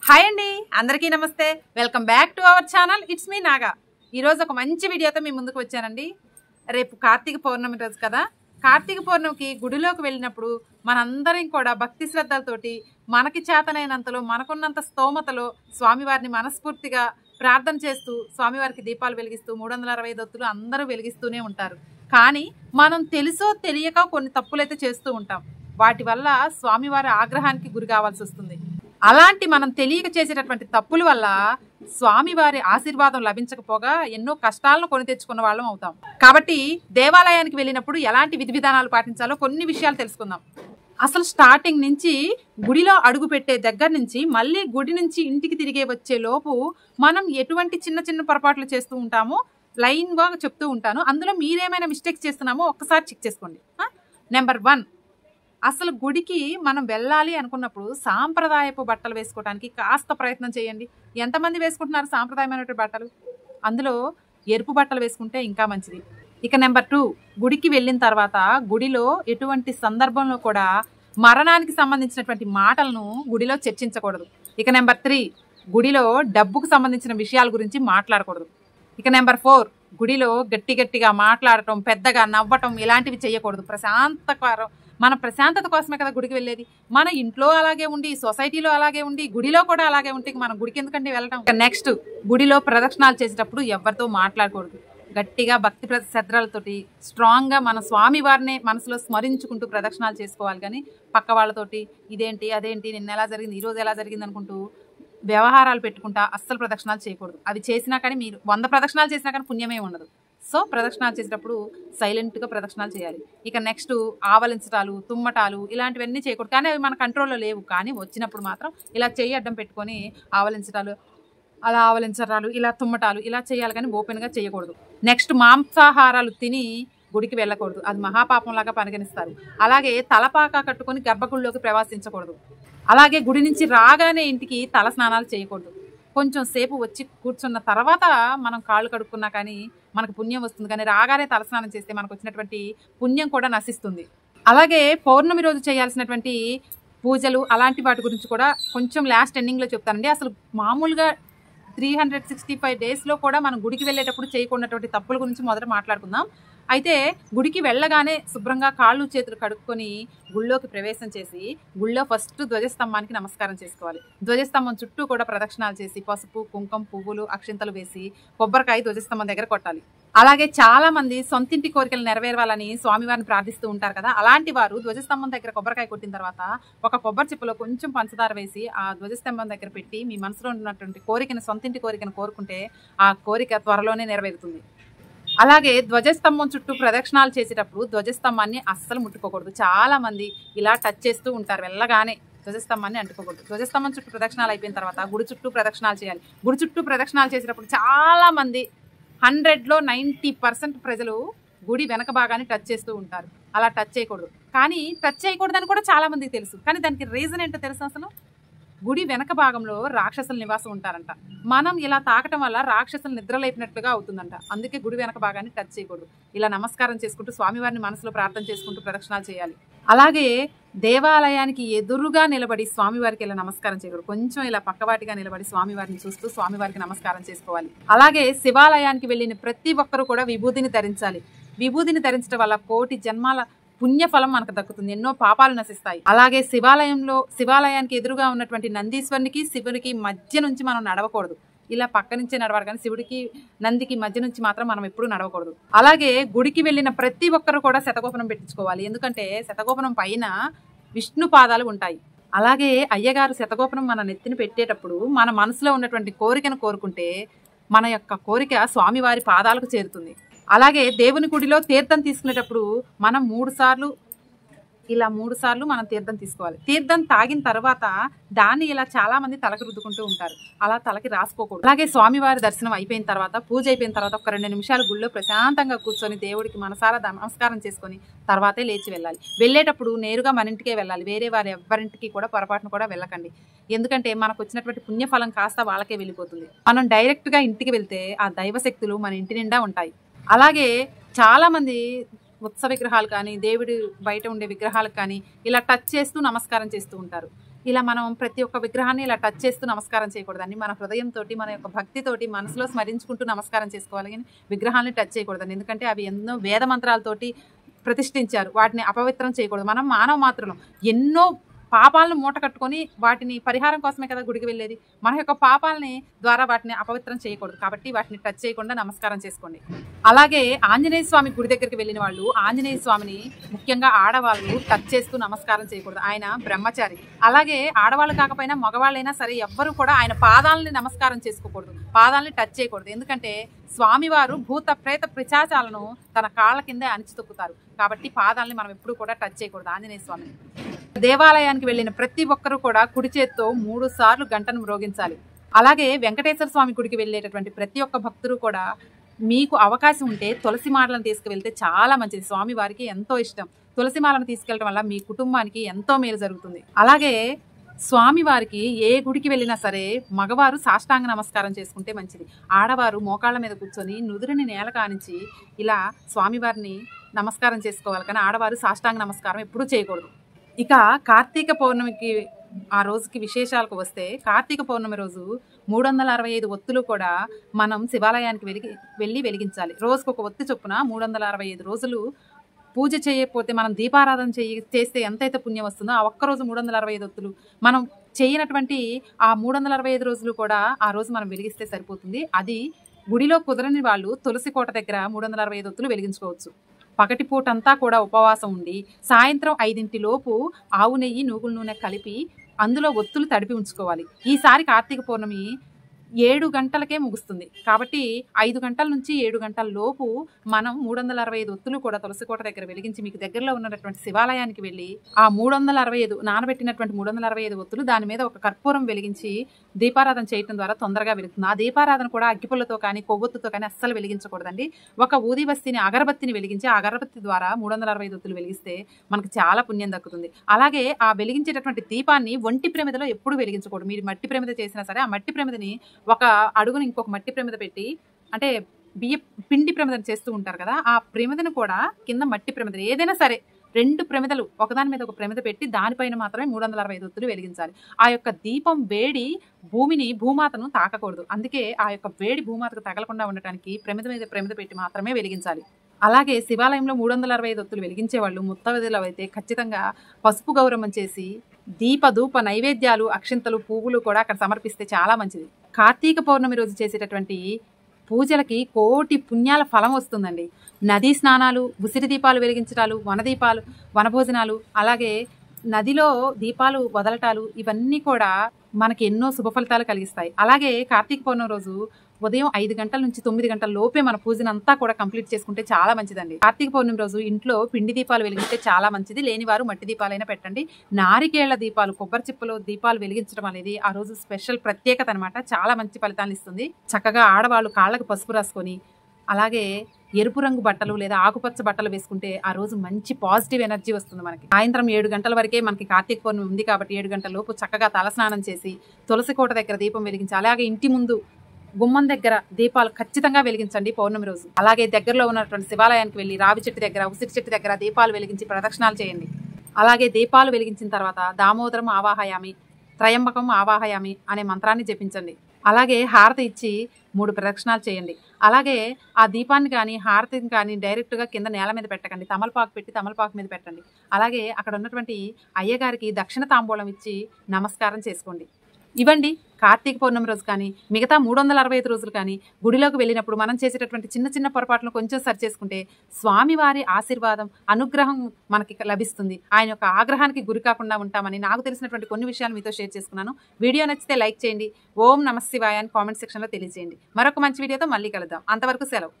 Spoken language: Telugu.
హాయ్ అండి, అందరికీ నమస్తే. Welcome back to our channel. It's me Naga. ఈరోజు ఒక మంచి వీడియోతో మీ ముందుకు వచ్చానండి. రేపు కార్తీక పౌర్ణమి రోజు కదా. కార్తీక పౌర్ణమికి గుడిలోకి వెళ్ళినప్పుడు మనందరం కూడా భక్తి శ్రద్ధలతోటి మనకి చేతనైనంతలో మనకున్నంత స్తోమతలో స్వామివారిని మనస్ఫూర్తిగా ప్రార్థన చేస్తూ స్వామివారికి దీపాలు వెలిగిస్తూ 365 ఒత్తులు అందరూ వెలిగిస్తూనే ఉంటారు. కానీ మనం తెలుసో తెలియక కొన్ని తప్పులైతే చేస్తూ ఉంటాం. వాటి వల్ల స్వామివారి ఆగ్రహానికి గురి కావాల్సి వస్తుంది. అలాంటి మనం తెలియక చేసేటటువంటి తప్పుల వల్ల స్వామివారి ఆశీర్వాదం లభించకపోగా ఎన్నో కష్టాలను కొని తెచ్చుకున్న వాళ్ళం అవుతాం. కాబట్టి దేవాలయానికి వెళ్ళినప్పుడు ఎలాంటి విధి విధానాలు పాటించాలో కొన్ని విషయాలు తెలుసుకుందాం. అసలు స్టార్టింగ్ నుంచి గుడిలో అడుగు పెట్టే దగ్గర నుంచి మళ్ళీ గుడి నుంచి ఇంటికి తిరిగే వచ్చే లోపు మనం ఎటువంటి చిన్న చిన్న పొరపాట్లు చేస్తూ ఉంటామో లైన్గా చెప్తూ ఉంటాను. అందులో మీరేమైనా మిస్టేక్స్ చేస్తున్నామో ఒక్కసారి చెక్ చేసుకోండి. నెంబర్ 1, అసలు గుడికి మనం వెళ్ళాలి అనుకున్నప్పుడు సాంప్రదాయపు బట్టలు వేసుకోవడానికి కాస్త ప్రయత్నం చేయండి. ఎంతమంది వేసుకుంటున్నారు సాంప్రదాయమైనటువంటి బట్టలు? అందులో ఎరుపు బట్టలు వేసుకుంటే ఇంకా మంచిది. ఇక నెంబర్ 2, గుడికి వెళ్ళిన తర్వాత గుడిలో ఎటువంటి సందర్భంలో కూడా మరణానికి సంబంధించినటువంటి మాటలను గుడిలో చర్చించకూడదు. ఇక నెంబర్ 3, గుడిలో డబ్బుకు సంబంధించిన విషయాల గురించి మాట్లాడకూడదు. ఇక నెంబర్ 4, గుడిలో గట్టిగా మాట్లాడటం, పెద్దగా నవ్వటం ఇలాంటివి చేయకూడదు. మన ప్రశాంతత కోసమే కదా గుడికి వెళ్ళేది. మన ఇంట్లో అలాగే ఉండి, సొసైటీలో అలాగే ఉండి, గుడిలో కూడా అలాగే ఉంటే మనం గుడికి ఎందుకంటే వెళ్ళటం. నెక్స్ట్, గుడిలో ప్రదక్షిణాలు చేసేటప్పుడు ఎవరితో మాట్లాడకూడదు. గట్టిగా భక్తి శ్రద్ధలతోటి స్ట్రాంగ్గా మన స్వామి వారిని మనసులో స్మరించుకుంటూ ప్రదక్షిణాలు చేసుకోవాలి. కానీ పక్క వాళ్ళతోటి ఇదేంటి అదేంటి నిన్న ఎలా జరిగింది ఈరోజు ఎలా జరిగింది అనుకుంటూ వ్యవహారాలు పెట్టుకుంటా అస్సలు ప్రదక్షిణాలు చేయకూడదు. అవి చేసినా కానీ మీరు 100 ప్రదక్షిణాలు చేసినా కానీ పుణ్యమే ఉండదు. సో ప్రదక్షిణాలు చేసేటప్పుడు సైలెంట్గా ప్రదక్షిణాలు చేయాలి. ఇక నెక్స్ట్, ఆవలించటాలు, తుమ్మటాలు ఇలాంటివన్నీ చేయకూడదు. కానీ అవి మన కంట్రోల్లో లేవు. కానీ వచ్చినప్పుడు మాత్రం ఇలా చెయ్యి అడ్డం పెట్టుకొని ఆవలించటాలు, అలా ఆవలించటాలు, ఇలా తుమ్మటాలు ఇలా చేయాలి. కానీ ఓపెన్గా చేయకూడదు. నెక్స్ట్, మాంసాహారాలు తిని గుడికి వెళ్ళకూడదు. అది మహాపాపంలాగా పరిగణిస్తారు. అలాగే తలపాక కట్టుకొని గర్భగుడిలోకి ప్రవేశించకూడదు. అలాగే గుడి నుంచి రాగానే ఇంటికి తల స్నానాలు చేయకూడదు. కొంచెం సేపు వచ్చి కూర్చున్న తర్వాత మనం కాళ్ళు కడుక్కున్నా కానీ మనకు పుణ్యం వస్తుంది. కానీ రాగానే తలస్నానం చేస్తే మనకు వచ్చినటువంటి పుణ్యం కూడా నశిస్తుంది. అలాగే పౌర్ణమి రోజు చేయాల్సినటువంటి పూజలు అలాంటి వాటి గురించి కూడా కొంచెం లాస్ట్ ఎండింగ్లో చెప్తానండి. అసలు మామూలుగా 365 డేస్లో కూడా మనం గుడికి వెళ్ళేటప్పుడు చేయకున్నటువంటి తప్పుల గురించి మొదట మాట్లాడుకుందాం. అయితే గుడికి వెళ్ళగానే శుభ్రంగా కాళ్ళు చేతులు కడుక్కొని గుళ్ళోకి ప్రవేశం చేసి గుళ్ళో ఫస్ట్ ధ్వజస్తంభానికి నమస్కారం చేసుకోవాలి. ధ్వజస్తంభం చుట్టూ కూడా ప్రదక్షిణాలు చేసి పసుపు, కుంకుమ, పువ్వులు, అక్షింతలు వేసి కొబ్బరికాయ ధ్వజస్తంభం దగ్గర కొట్టాలి. అలాగే చాలా మంది సొంతింటి కోరికలు నెరవేరాలని స్వామివారిని ప్రార్థిస్తూ ఉంటారు కదా. అలాంటి వారు ధ్వజస్తంభం దగ్గర కొబ్బరికాయ కొట్టిన తర్వాత ఒక కొబ్బరి చిప్పలో కొంచెం పంచదార వేసి ఆ ధ్వజస్తంభం దగ్గర పెట్టి మీ మనసులో ఉన్నటువంటి కోరికను, సొంతింటి కోరికను కోరుకుంటే ఆ కోరిక త్వరలోనే నెరవేరుతుంది. అలాగే ధ్వజస్తంభం చుట్టూ ప్రదక్షిణాలు చేసేటప్పుడు ధ్వజస్తంభాన్ని అస్సలు ముట్టుకోకూడదు. చాలా మంది ఇలా టచ్ చేస్తూ ఉంటారు. వెళ్ళగానే ధ్వజస్తంభాన్ని అంటుకోకూడదు. ధ్వజస్తంభం చుట్టూ ప్రదక్షిణాలు అయిపోయిన తర్వాత గుడి చుట్టూ ప్రదక్షిణాలు చేయాలి. గుడి చుట్టూ ప్రదక్షిణాలు చేసేటప్పుడు చాలా మంది 100లో 90% ప్రజలు గుడి వెనక భాగాన్ని టచ్ చేస్తూ ఉంటారు. అలా టచ్ చేయకూడదు. కానీ టచ్ చేయకూడదని కూడా చాలా మందికి తెలుసు. కానీ దానికి రీజన్ ఏంటో తెలుసు. అసలు గుడి వెనక భాగంలో రాక్షసుల నివాసం ఉంటారంట. మనం ఇలా తాకటం వల్ల రాక్షసులు నిద్రలేపినట్లుగా అవుతుందంట. అందుకే గుడి వెనక భాగాన్ని టచ్ చేయకూడదు. ఇలా నమస్కారం చేసుకుంటూ స్వామివారిని మనసులో ప్రార్థన చేసుకుంటూ ప్రదక్షిణాలు చేయాలి. అలాగే దేవాలయానికి ఎదురుగా నిలబడి స్వామివారికి ఇలా నమస్కారం చేయకూడదు. కొంచెం ఇలా పక్కవాటిగా నిలబడి స్వామివారిని చూస్తూ స్వామివారికి నమస్కారం చేసుకోవాలి. అలాగే శివాలయానికి వెళ్ళిన ప్రతి ఒక్కరూ కూడా విభూతిని ధరించాలి. విభూతిని ధరించడం వల్ల 1,000,000 జన్మాల పుణ్యఫలం మనకు దక్కుతుంది. ఎన్నో పాపాలు నశిస్తాయి. అలాగే శివాలయానికి ఎదురుగా ఉన్నటువంటి నందీశ్వరునికి, శివునికి మధ్య నుంచి మనం నడవకూడదు. ఇలా పక్క నుంచే నడవాలి. కానీ శివుడికి, నందికి మధ్య నుంచి మాత్రం మనం ఎప్పుడూ నడవకూడదు. అలాగే గుడికి వెళ్ళిన ప్రతి ఒక్కరు కూడా శతగోపనం పెట్టించుకోవాలి. ఎందుకంటే శతగోపనం పైన విష్ణు పాదాలు ఉంటాయి. అలాగే అయ్యగారు శతగోపనం మన నెత్తిని పెట్టేటప్పుడు మన మనసులో ఉన్నటువంటి కోరికను కోరుకుంటే మన యొక్క కోరిక స్వామివారి పాదాలకు చేరుతుంది. అలాగే దేవుని గుడిలో తీర్థం తీసుకునేటప్పుడు మనం 3 సార్లు మనం తీర్థం తీసుకోవాలి. తీర్థం తాగిన తర్వాత దాన్ని ఇలా చాలా మంది తలకు రుద్దుకుంటూ ఉంటారు. అలా తలకి రాసుకోకూడదు. అలాగే స్వామివారి దర్శనం అయిపోయిన తర్వాత, పూజ అయిపోయిన తర్వాత ఒక 2 నిమిషాలు గుళ్ళో ప్రశాంతంగా కూర్చొని దేవుడికి మనసారా నమస్కారం చేసుకొని తర్వాతే లేచి వెళ్ళాలి. వెళ్ళేటప్పుడు నేరుగా మన ఇంటికే వెళ్ళాలి. వేరే వారి ఎవరింటికి కూడా పొరపాటును కూడా వెళ్ళకండి. ఎందుకంటే మనకు వచ్చినటువంటి పుణ్యఫలం కాస్త వాళ్ళకే వెళ్ళిపోతుంది. మనం డైరెక్ట్గా ఇంటికి వెళ్తే ఆ దైవశక్తులు మన ఇంటి నిండా ఉంటాయి. అలాగే చాలామంది ఉత్సవ విగ్రహాలు కానీ, దేవుడి బయట ఉండే విగ్రహాలకు కానీ ఇలా టచ్ చేస్తూ నమస్కారం చేస్తూ ఉంటారు. ఇలా మనం ప్రతి ఒక్క విగ్రహాన్ని ఇలా టచ్ చేస్తూ నమస్కారం చేయకూడదండి. మన హృదయంతో మన యొక్క భక్తితోటి మనసులో స్మరించుకుంటూ నమస్కారం చేసుకోవాలి కానీ విగ్రహాన్ని టచ్ చేయకూడదండి. ఎందుకంటే అవి ఎన్నో వేద మంత్రాలతోటి ప్రతిష్ఠించారు. వాటిని అపవిత్రం చేయకూడదు. మనం మానవ మాత్రం ఎన్నో పాపాలను మూట కట్టుకొని వాటిని పరిహారం కోసమే కదా గుడికి వెళ్ళేది. మన యొక్క పాపాలని ద్వారా వాటిని అపవిత్రం చేయకూడదు. కాబట్టి వాటిని టచ్ చేయకుండా నమస్కారం చేసుకోండి. అలాగే ఆంజనేయ స్వామి గుడి దగ్గరికి వెళ్ళిన వాళ్ళు ఆంజనేయ స్వామిని ముఖ్యంగా ఆడవాళ్ళు టచ్ చేస్తూ నమస్కారం చేయకూడదు. ఆయన బ్రహ్మచారి. అలాగే ఆడవాళ్ళు కాకపోయినా మగవాళ్ళైనా సరే ఎవ్వరూ కూడా ఆయన పాదాలని నమస్కారం చేసుకోకూడదు, పాదాలని టచ్ చేయకూడదు. ఎందుకంటే స్వామివారు భూత ప్రేత పిశాచాలను తన కాళ్ళ కిందే అణిచి తొక్కుతారు. కాబట్టి పాదాలని మనం ఎప్పుడు కూడా టచ్ చేయకూడదు ఆంజనేయ స్వామిని. దేవాలయానికి వెళ్ళిన ప్రతి ఒక్కరూ కూడా కుడి చేత్తో 3 సార్లు గంటను మ్రోగించాలి. అలాగే వెంకటేశ్వర స్వామి గుడికి వెళ్ళేటటువంటి ప్రతి ఒక్క భక్తుడు కూడా మీకు అవకాశం ఉంటే తులసి మాలను తీసుకువెళ్తే చాలా మంచిది. స్వామి వారికి ఎంతో ఇష్టం. తులసి మాలను తీసుకెళ్ళడం వల్ల మీ కుటుంబానికి ఎంతో మేలు జరుగుతుంది. అలాగే స్వామి వారికి ఏ గుడికి వెళ్ళినా సరే మగవారు సాష్టాంగ నమస్కారం చేసుకుంటే మంచిది. ఆడవారు మోకాళ్ళ మీద కూర్చొని నుదురుని నేల కానించి ఇలా స్వామివారిని నమస్కారం చేసుకోవాలి కానీ ఆడవారు సాష్టాంగ నమస్కారం ఎప్పుడూ చేయకూడదు. ఇక కార్తీక పౌర్ణమికి ఆ రోజుకి విశేషాలకు వస్తే కార్తీక పౌర్ణమి రోజు 365 ఒత్తులు కూడా మనం శివాలయానికి వెళ్ళి వెలిగించాలి. రోజుకు ఒక ఒత్తి చొప్పున 365 రోజులు పూజ చేయకపోతే మనం దీపారాధన చేస్తే ఎంతైతే పుణ్యం వస్తుందో ఆ ఒక్కరోజు 365 ఒత్తులు మనం చేయనటువంటి ఆ 365 రోజులు కూడా ఆ రోజు మనం వెలిగిస్తే సరిపోతుంది. అది గుడిలో కుదరని వాళ్ళు తులసి కోట దగ్గర 365 ఒత్తులు వెలిగించుకోవచ్చు. పగటిపూటంతా కూడా ఉపవాసం ఉండి సాయంత్రం 5 లోపు ఆవు నెయ్యి నూగుల నూనె కలిపి అందులో ఒత్తులు తడిపి ఉంచుకోవాలి. ఈసారి కార్తీక పౌర్ణమి 7 గంటలకే ముగుస్తుంది. కాబట్టి 5 గంటల నుంచి 7 గంటల లోపు మనం 365 ఒత్తులు కూడా తులసికోట దగ్గర వెలిగించి మీకు దగ్గరలో ఉన్నటువంటి శివాలయానికి వెళ్ళి ఆ 365 నానబెట్టినటువంటి 365 ఒత్తులు దాని మీద ఒక కర్పూరం వెలిగించి దీపారాధన చేయడం ద్వారా తొందరగా వెలుగుతుంది. ఆ దీపారాధన కూడా అగ్గిపుల్లతో కానీ కొవ్వొత్తుతో కానీ అస్సలు వెలిగించకూడదండి. ఒక ఊదిబస్తీని అగరబత్తిని వెలిగించి ఆ అగరబత్తి ద్వారా 365 ఒత్తులు వెలిగిస్తే మనకు చాలా పుణ్యం దక్కుతుంది. అలాగే ఆ వెలిగించేటటువంటి దీపాన్ని ఒంటి ప్రమిదలో ఎప్పుడు వెలిగించకూడదు. మీరు మట్టి ప్రమిద చేసినా సరే ఆ మట్టి ప్రమిదని ఒక అడుగుని ఇంకొక మట్టి ప్రమిద పెట్టి అంటే పిండి ప్రమిదను చేస్తూ ఉంటారు కదా ఆ ప్రమిదను కూడా కింద మట్టి ప్రమిద ఏదైనా సరే 2 ప్రమిదలు ఒకదాని మీద ఒక ప్రమిద పెట్టి దానిపైన మాత్రమే 365 ఒత్తులు వెలిగించాలి. ఆ యొక్క దీపం వేడి భూమాతను తాకకూడదు. అందుకే ఆ యొక్క వేడి భూమాతకు తగలకుండా ఉండటానికి ప్రమిద మీద ప్రమిద పెట్టి మాత్రమే వెలిగించాలి. అలాగే శివాలయంలో 365 ఒత్తులు వెలిగించే వాళ్ళు ముత్తవదిలో అయితే ఖచ్చితంగా పసుపు గౌరవం చేసి ధూప నైవేద్యాలు అక్షింతలు పువ్వులు కూడా అక్కడ సమర్పిస్తే చాలా మంచిది. కార్తీక పౌర్ణమి రోజు చేసేటటువంటి పూజలకి కోటి పుణ్యాల ఫలం వస్తుందండి. నదీ స్నానాలు, ఉసిరి దీపాలు వెలిగించటాలు, వనదీపాలు, వనభోజనాలు, అలాగే నదిలో దీపాలు వదలటాలు ఇవన్నీ కూడా మనకి ఎన్నో శుభ ఫలితాలు కలిగిస్తాయి. అలాగే కార్తీక పౌర్ణమి రోజు ఉదయం 5 గంటల నుంచి 9 గంటల లోపే మన పూజనంతా కూడా కంప్లీట్ చేసుకుంటే చాలా మంచిదండి. కార్తీక పౌర్ణమి రోజు ఇంట్లో పిండి దీపాలు వెలిగిస్తే చాలా మంచిది. లేనివారు మట్టి దీపాలైనా పెట్టండి. నారికేళ్ల దీపాలు, కొబ్బరి చిప్పలో దీపాలు వెలిగించడం అనేది ఆ రోజు స్పెషల్ ప్రత్యేకత అనమాట. చాలా మంచి ఫలితాన్ని ఇస్తుంది. చక్కగా ఆడవాళ్ళు కాళ్ళకు పసుపు రాసుకొని అలాగే ఎరుపు రంగు బట్టలు లేదా ఆకుపచ్చ బట్టలు వేసుకుంటే ఆ రోజు మంచి పాజిటివ్ ఎనర్జీ వస్తుంది మనకి. సాయంత్రం 7 గంటల వరకే మనకి కార్తీక పౌర్ణమి ఉంది కాబట్టి 7 గంటల లోపు చక్కగా తలస్నానం చేసి తులసి కోట దగ్గర దీపం వెలిగించి అలాగే ఇంటి ముందు గుమ్మం దగ్గర దీపాలు ఖచ్చితంగా వెలిగించండి పౌర్ణమి రోజు. అలాగే దగ్గరలో ఉన్నటువంటి శివాలయానికి వెళ్ళి రావి చెట్టు దగ్గర, ఉసిరి చెట్టు దగ్గర దీపాలు వెలిగించి ప్రదక్షిణాలు చేయండి. అలాగే దీపాలు వెలిగించిన తర్వాత దామోదరం ఆవాహయామి, త్రయంబకం ఆవాహయామి అనే మంత్రాన్ని జపించండి. అలాగే హారతి ఇచ్చి 3 ప్రదక్షిణాలు చేయండి. అలాగే ఆ దీపాన్ని కానీ హారతిని కానీ డైరెక్ట్గా కింద నేల మీద పెట్టకండి. తమలపాకు పెట్టి తమలపాకు మీద పెట్టండి. అలాగే అక్కడ ఉన్నటువంటి అయ్యగారికి దక్షిణ తాంబూలం ఇచ్చి నమస్కారం చేసుకోండి. ఇవ్వండి కార్తీక పౌర్ణమి రోజు కానీ మిగతా 365 రోజులు కానీ గుడిలోకి వెళ్ళినప్పుడు మనం చేసేటటువంటి చిన్న చిన్న పొరపాట్లను కొంచెం సరి చేసుకుంటే స్వామివారి ఆశీర్వాదం అనుగ్రహం మనకి లభిస్తుంది. ఆయన యొక్క ఆగ్రహానికి గురి కాకుండా ఉంటామని నాకు తెలిసినటువంటి కొన్ని విషయాలు మీతో షేర్ చేసుకున్నాను. వీడియో నచ్చితే లైక్ చేయండి. ఓం నమః శివాయ అని కామెంట్ సెక్షన్లో తెలియజేయండి. మరొక మంచి వీడియోతో మళ్ళీ కలుద్దాం. అంతవరకు సెలవు.